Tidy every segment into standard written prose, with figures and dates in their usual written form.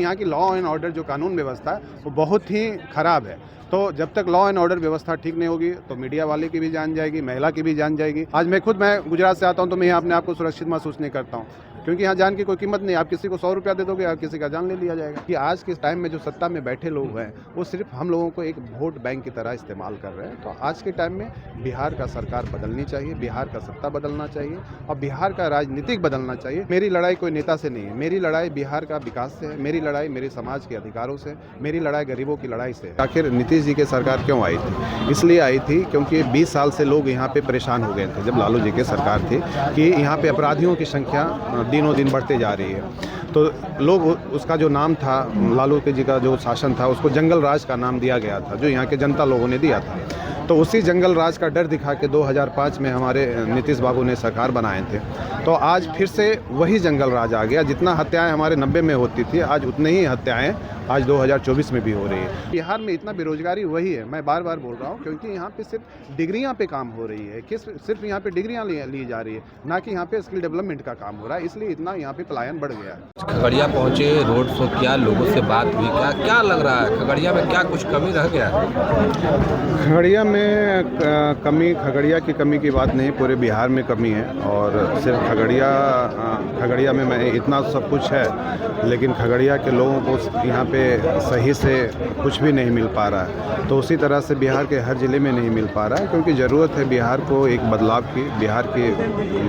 यहाँ की law and order जो कानून व्यवस्था है वो बहुत ही खराब है। तो जब तक लॉ एंड ऑर्डर व्यवस्था ठीक नहीं होगी तो मीडिया वाले की भी जान जाएगी, महिला की भी जान जाएगी। आज मैं गुजरात से आता हूँ तो मैं यहाँ अपने आप को सुरक्षित महसूस नहीं करता हूँ, क्योंकि यहाँ जान की कोई कीमत नहीं। आप किसी को 100 रुपया दे दोगे और किसी का जान ले लिया जाएगा। कि आज के टाइम में जो सत्ता में बैठे लोग हैं वो सिर्फ हम लोगों को एक वोट बैंक की तरह इस्तेमाल कर रहे हैं। तो आज के टाइम में बिहार का सरकार बदलनी चाहिए, बिहार का सत्ता बदलना चाहिए और बिहार का राजनीतिक बदलना चाहिए। मेरी लड़ाई कोई नेता से नहीं है, मेरी लड़ाई बिहार का विकास से है, मेरी लड़ाई मेरे समाज के अधिकारों से, मेरी लड़ाई गरीबों की लड़ाई से है। आखिर नीतीश जी की सरकार क्यों आई थी? इसलिए आई थी क्योंकि 20 साल से लोग यहाँ पे परेशान हो गए थे जब लालू जी की सरकार थी, कि यहाँ पे अपराधियों की संख्या दिनों दिन बढ़ते जा रही है। तो लोग उसका जो नाम था, लालू जी का जो शासन था, उसको जंगल राज का नाम दिया गया था, जो यहाँ के जनता लोगों ने दिया था। तो उसी जंगल राज का डर दिखा के 2005 में हमारे नीतीश बाबू ने सरकार बनाए थे। तो आज फिर से वही जंगल राज आ गया। जितना हत्याएं हमारे 90 में होती थी, आज उतनी ही हत्याएं आज 2024 में भी हो रही है। बिहार में इतना बेरोजगारी वही है, मैं बार बार बोल रहा हूँ, क्योंकि यहाँ पे सिर्फ डिग्रियाँ पे काम हो रही है, सिर्फ यहाँ पे डिग्रियाँ ली जा रही है, ना कि यहाँ पे स्किल डेवलपमेंट का काम हो रहा है। इसलिए इतना यहाँ पे पलायन बढ़ गया है। खगड़िया पहुँचे, रोड शो किया, लोगों से बात हुई, क्या लग रहा है खगड़िया में क्या कुछ कमी रह गया है? खगड़िया में खगड़िया की कमी की बात नहीं, पूरे बिहार में कमी है। और सिर्फ खगड़िया में मैं इतना सब कुछ है, लेकिन खगड़िया के लोगों को यहाँ पे सही से कुछ भी नहीं मिल पा रहा है। तो उसी तरह से बिहार के हर ज़िले में नहीं मिल पा रहा है, क्योंकि ज़रूरत है बिहार को एक बदलाव की, बिहार की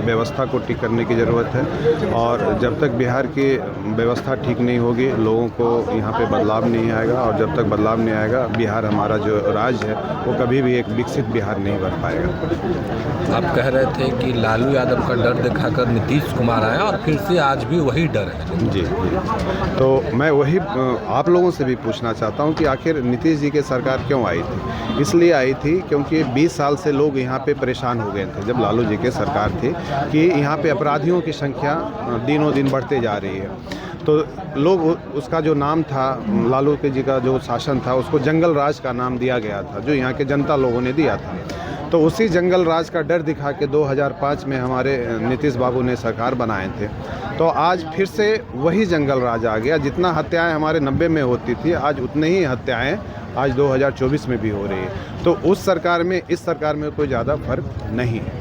व्यवस्था को ठीक करने की ज़रूरत है। और जब तक बिहार की व्यवस्था ठीक नहीं होगी, लोगों को यहाँ पे बदलाव नहीं आएगा, और जब तक बदलाव नहीं आएगा, बिहार हमारा जो राज्य है वो कभी भी एक विकसित बिहार नहीं बन पाएगा। आप कह रहे थे कि लालू यादव का डर दिखाकर नीतीश कुमार आए और फिर से आज भी वही डर है। जी, तो मैं वही आप लोगों से भी पूछना चाहता हूं कि आखिर नीतीश जी की सरकार क्यों आई थी? इसलिए आई थी क्योंकि 20 साल से लोग यहाँ पे परेशान हो गए थे जब लालू जी की सरकार थी, कि यहाँ पे अपराधियों की संख्या दिनों दिन बढ़ते जा रही है। तो लोग उसका जो नाम था, लालू जी का जो शासन था, उसको जंगल राज का नाम दिया गया था, जो यहाँ के जनता लोगों ने दिया था। तो उसी जंगल राज का डर दिखा के 2005 में हमारे नीतीश बाबू ने सरकार बनाए थे। तो आज फिर से वही जंगल राज आ गया। जितना हत्याएं हमारे 90 में होती थी, आज उतनी ही हत्याएं आज 2024 में भी हो रही है। तो उस सरकार में इस सरकार में कोई ज़्यादा फर्क नहीं है।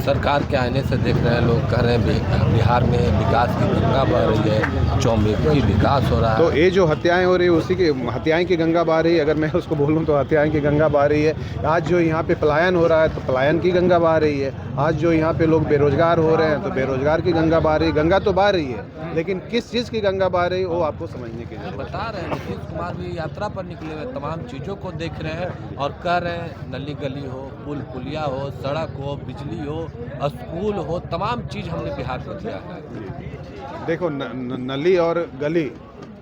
सरकार के आने से देख रहे हैं, लोग कह रहे हैं बिहार में विकास की गंगा बह रही है, चौमुखी विकास हो रहा है। तो ये जो हत्याएं हो रही है, उसी की हत्याएं की गंगा बह रही है। अगर मैं उसको बोलूं तो हत्याएं की गंगा बह रही है। आज जो यहाँ पे पलायन हो रहा है तो पलायन की गंगा बह रही है। आज जो यहाँ पे लोग बेरोजगार हो रहे हैं तो बेरोजगार की गंगा बह रही है। गंगा तो बह रही है, लेकिन किस चीज़ की गंगा बह रही है वो आपको समझने की जरूरत है। बता रहे हैं नीतीश कुमार भी यात्रा पर निकले हुए, तमाम चीज़ों को देख रहे हैं और कह रहे हैं नली गली हो, पुल पुलिया हो, सड़क हो, बिजली हो, स्कूल हो, तमाम चीज़ हमने बिहार को दिया है। देखो, नली और गली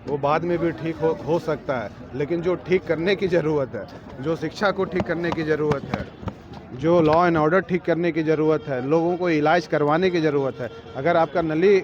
वो बाद में भी ठीक हो सकता है, लेकिन जो ठीक करने की ज़रूरत है, जो शिक्षा को ठीक करने की ज़रूरत है, जो लॉ एंड ऑर्डर ठीक करने की ज़रूरत है, लोगों को इलाज करवाने की ज़रूरत है। अगर आपका नली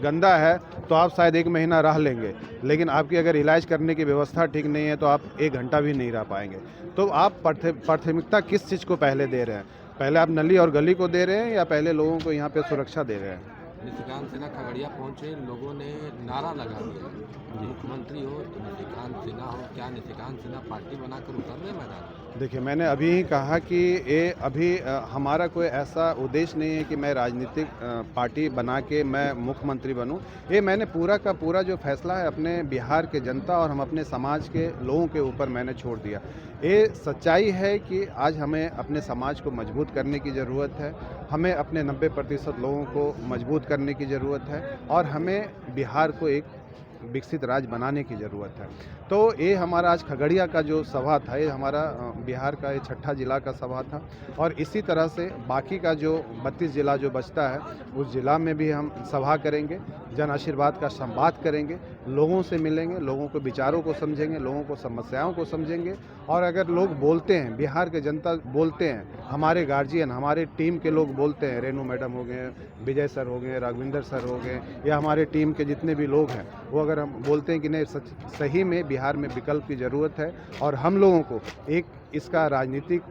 गंदा है तो आप शायद 1 महीना रह लेंगे, लेकिन आपकी अगर इलाज करने की व्यवस्था ठीक नहीं है तो आप 1 घंटा भी नहीं रह पाएंगे। तो आप प्राथमिकता किस चीज़ को पहले दे रहे हैं? पहले आप नली और गली को दे रहे हैं या पहले लोगों को यहाँ पे सुरक्षा दे रहे हैं? निशिकांत सिन्हा खगड़िया पहुंचे, लोगों ने नारा लगा दिया, मुख्यमंत्री हो तो निशिकांत सिन्हा हो। क्या निशिकांत सिन्हा पार्टी बनाकर उतर रहे मैदान? देखिए, मैंने अभी ही कहा कि ये अभी हमारा कोई ऐसा उद्देश्य नहीं है कि मैं राजनीतिक पार्टी बना के मैं मुख्यमंत्री बनूं। ये मैंने पूरा का पूरा जो फैसला है अपने बिहार के जनता और हम अपने समाज के लोगों के ऊपर मैंने छोड़ दिया। ये सच्चाई है कि आज हमें अपने समाज को मजबूत करने की ज़रूरत है, हमें अपने 90% लोगों को मजबूत करने की ज़रूरत है, और हमें बिहार को एक विकसित राज्य बनाने की ज़रूरत है। तो ये हमारा आज खगड़िया का जो सभा था, ये हमारा बिहार का ये 6ठा जिला का सभा था। और इसी तरह से बाकी का जो 32 जिला जो बचता है, उस जिला में भी हम सभा करेंगे, जन आशीर्वाद का संवाद करेंगे, लोगों से मिलेंगे, लोगों के विचारों को समझेंगे, लोगों को समस्याओं को समझेंगे। और अगर लोग बोलते हैं, बिहार के जनता बोलते हैं, हमारे गार्जियन, हमारे टीम के लोग बोलते हैं, रेनू मैडम हो गए, विजय सर हो गए, राघविंदर सर हो गए, या हमारे टीम के जितने भी लोग हैं, वो अगर हम बोलते हैं कि नहीं सही में बिहार में विकल्प की ज़रूरत है और हम लोगों को एक इसका राजनीतिक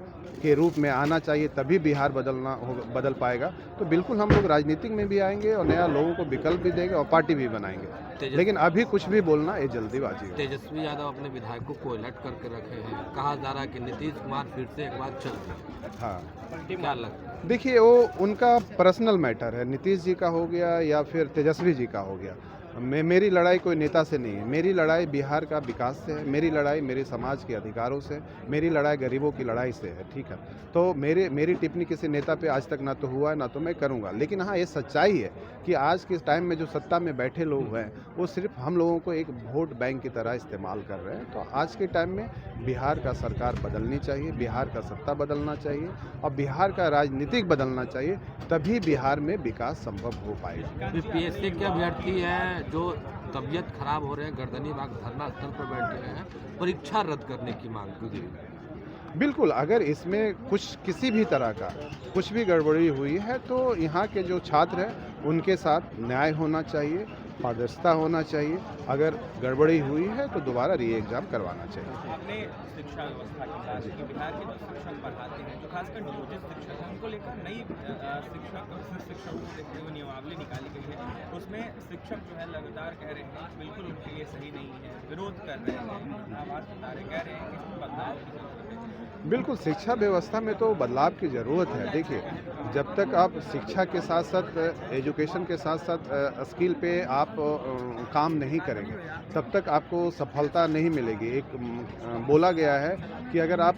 के रूप में आना चाहिए, तभी बिहार बदल पाएगा, तो बिल्कुल हम लोग राजनीतिक में भी आएंगे और नया लोगों को विकल्प भी देंगे और पार्टी भी बनाएंगे। लेकिन अभी कुछ भी बोलना ये जल्दीबाजी है। तेजस्वी यादव अपने विधायकों को अलर्ट करके रखे हैं, कहा जा रहा है कि नीतीश कुमार फिर से एक बार चल रहे हैं। हाँ, क्या लगता है? देखिए वो उनका पर्सनल मैटर है, नीतीश जी का हो गया या फिर तेजस्वी जी का हो गया। मेरी लड़ाई कोई नेता से नहीं है, मेरी लड़ाई बिहार का विकास से है, मेरी लड़ाई मेरे समाज के अधिकारों से, मेरी लड़ाई गरीबों की लड़ाई से है, ठीक है। तो मेरी टिप्पणी किसी नेता पे आज तक ना तो हुआ है ना तो मैं करूँगा, लेकिन हाँ ये सच्चाई है कि आज के टाइम में जो सत्ता में बैठे लोग हैं वो सिर्फ हम लोगों को एक वोट बैंक की तरह इस्तेमाल कर रहे हैं। तो आज के टाइम में बिहार का सरकार बदलनी चाहिए, बिहार का सत्ता बदलना चाहिए और बिहार का राजनीतिक बदलना चाहिए, तभी बिहार में विकास संभव हो पाएगा। बीपीएससी के अभ्यर्थी हैं जो तबीयत खराब हो रहे हैं, गर्दनी बाग धरना स्थल पर बैठे हैं, परीक्षा रद्द करने की मांग की गई। बिल्कुल, अगर इसमें किसी भी तरह का कुछ भी गड़बड़ी हुई है तो यहाँ के जो छात्र हैं उनके साथ न्याय होना चाहिए, पारदर्शिता होना चाहिए। अगर गड़बड़ी हुई है तो दोबारा री एग्ज़ाम करवाना चाहिए। आपने शिक्षा व्यवस्था की बात की, बिहार के जो शिक्षक पढ़ाते हैं, जो खासकर नियोजित शिक्षक हैं, उनको लेकर नई शिक्षकों को देखते हुए नियमावली निकाली गई है। उसमें शिक्षक जो है लगातार कह रहे हैं बिल्कुल उनके लिए सही नहीं है, विरोध कर रहे हैं, आवाज़ उठा रहे, कह रहे हैं कि इसमें बदलाव की जरूरत है। बिल्कुल, शिक्षा व्यवस्था में तो बदलाव की ज़रूरत है। देखिए, जब तक आप शिक्षा के साथ साथ एजुकेशन के साथ साथ स्किल पे आप काम नहीं करेंगे, तब तक आपको सफलता नहीं मिलेगी। एक बोला गया है कि अगर आप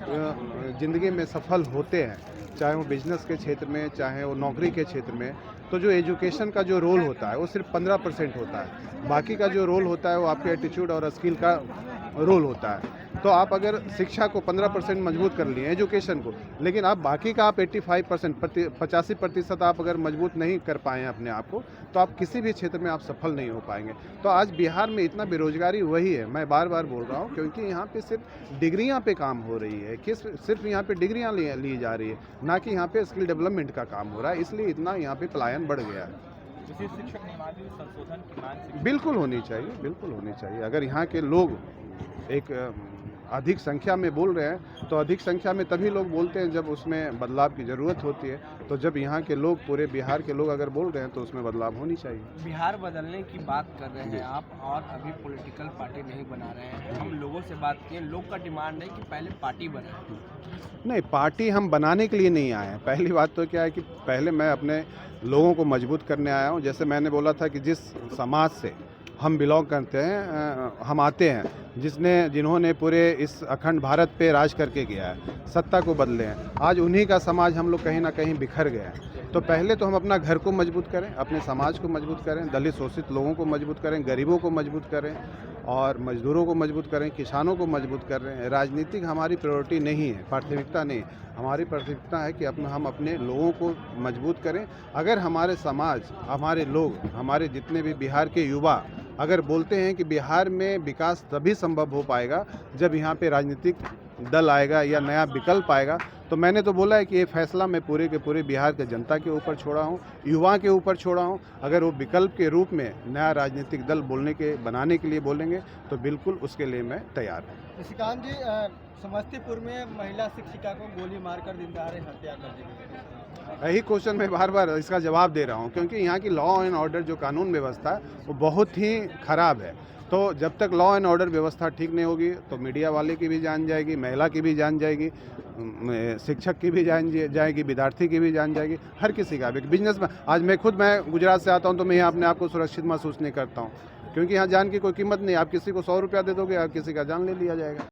ज़िंदगी में सफल होते हैं, चाहे वो बिजनेस के क्षेत्र में, चाहे वो नौकरी के क्षेत्र में, तो जो एजुकेशन का जो रोल होता है वो सिर्फ 15% होता है। बाकी का जो रोल होता है वो आपके एटीट्यूड और स्किल का रोल होता है। तो आप अगर शिक्षा को 15% मजबूत कर लिए, एजुकेशन को, लेकिन आप बाकी का आप 85% आप अगर मजबूत नहीं कर पाएँ अपने आप को, तो आप किसी भी क्षेत्र में आप सफल नहीं हो पाएंगे। तो आज बिहार में इतना बेरोजगारी वही है, मैं बार बार बोल रहा हूँ, क्योंकि यहाँ पे सिर्फ डिग्रियाँ पे काम हो रही है, सिर्फ यहाँ पे डिग्रियाँ ली जा रही है, ना कि यहाँ पे स्किल डेवलपमेंट का काम हो रहा है, इसलिए इतना यहाँ पे पलायन बढ़ गया है। विशेष शिक्षक नियमावली संशोधन की मांग बिल्कुल होनी चाहिए, बिल्कुल होनी चाहिए। अगर यहाँ के लोग एक अधिक संख्या में बोल रहे हैं तो अधिक संख्या में तभी लोग बोलते हैं जब उसमें बदलाव की ज़रूरत होती है। तो जब यहाँ के लोग, पूरे बिहार के लोग अगर बोल रहे हैं तो उसमें बदलाव होनी चाहिए। बिहार बदलने की बात कर रहे हैं आप, और अभी पॉलिटिकल पार्टी नहीं बना रहे हैं। हम लोगों से बात किए, लोग का डिमांड है कि पहले पार्टी बनाए। नहीं, पार्टी हम बनाने के लिए नहीं आए हैं। पहली बात तो क्या है कि पहले मैं अपने लोगों को मजबूत करने आया हूँ। जैसे मैंने बोला था कि जिस समाज से हम बिलोंग करते हैं, हम आते हैं, जिन्होंने पूरे इस अखंड भारत पे राज करके गया है, सत्ता को बदले हैं, आज उन्हीं का समाज हम लोग कहीं ना कहीं बिखर गए हैं। तो पहले तो हम अपना घर को मजबूत करें, अपने समाज को मजबूत करें, दलित शोषित लोगों को मजबूत करें, गरीबों को मजबूत करें और मजदूरों को मजबूत करें, किसानों को मजबूत कर रहे हैं। राजनीतिक हमारी प्रायोरिटी नहीं है, प्राथमिकता नहीं। हमारी प्राथमिकता है कि हम अपने लोगों को मजबूत करें। अगर हमारे समाज, हमारे लोग, हमारे जितने भी बिहार के युवा अगर बोलते हैं कि बिहार में विकास तभी संभव हो पाएगा जब यहाँ पे राजनीतिक दल आएगा या नया विकल्प आएगा, तो मैंने तो बोला है कि ये फैसला मैं पूरे के पूरे बिहार के जनता के ऊपर छोड़ा हूँ, युवा के ऊपर छोड़ा हूँ। अगर वो विकल्प के रूप में नया राजनीतिक दल बनाने के लिए बोलेंगे तो बिल्कुल उसके लिए मैं तैयार हूँ। निशिकांत जी, समस्तीपुर में महिला शिक्षिका को गोली मारकर दिन दहाड़े हत्या कर दी गई। यही क्वेश्चन मैं बार बार इसका जवाब दे रहा हूँ, क्योंकि यहाँ की लॉ एंड ऑर्डर जो कानून व्यवस्था है वो बहुत ही खराब है। तो जब तक लॉ एंड ऑर्डर व्यवस्था ठीक नहीं होगी तो मीडिया वाले की भी जान जाएगी, महिला की भी जान जाएगी, शिक्षक की भी जान जाएगी, विद्यार्थी की भी जान जाएगी, हर किसी का भी। बिजनेस में आज मैं गुजरात से आता हूँ तो मैं यहाँ अपने आप को सुरक्षित महसूस नहीं करता हूँ, क्योंकि यहाँ जान की कोई कीमत नहीं। आप किसी को 100 रुपया दे दोगे, आप किसी का जान ले लिया जाएगा।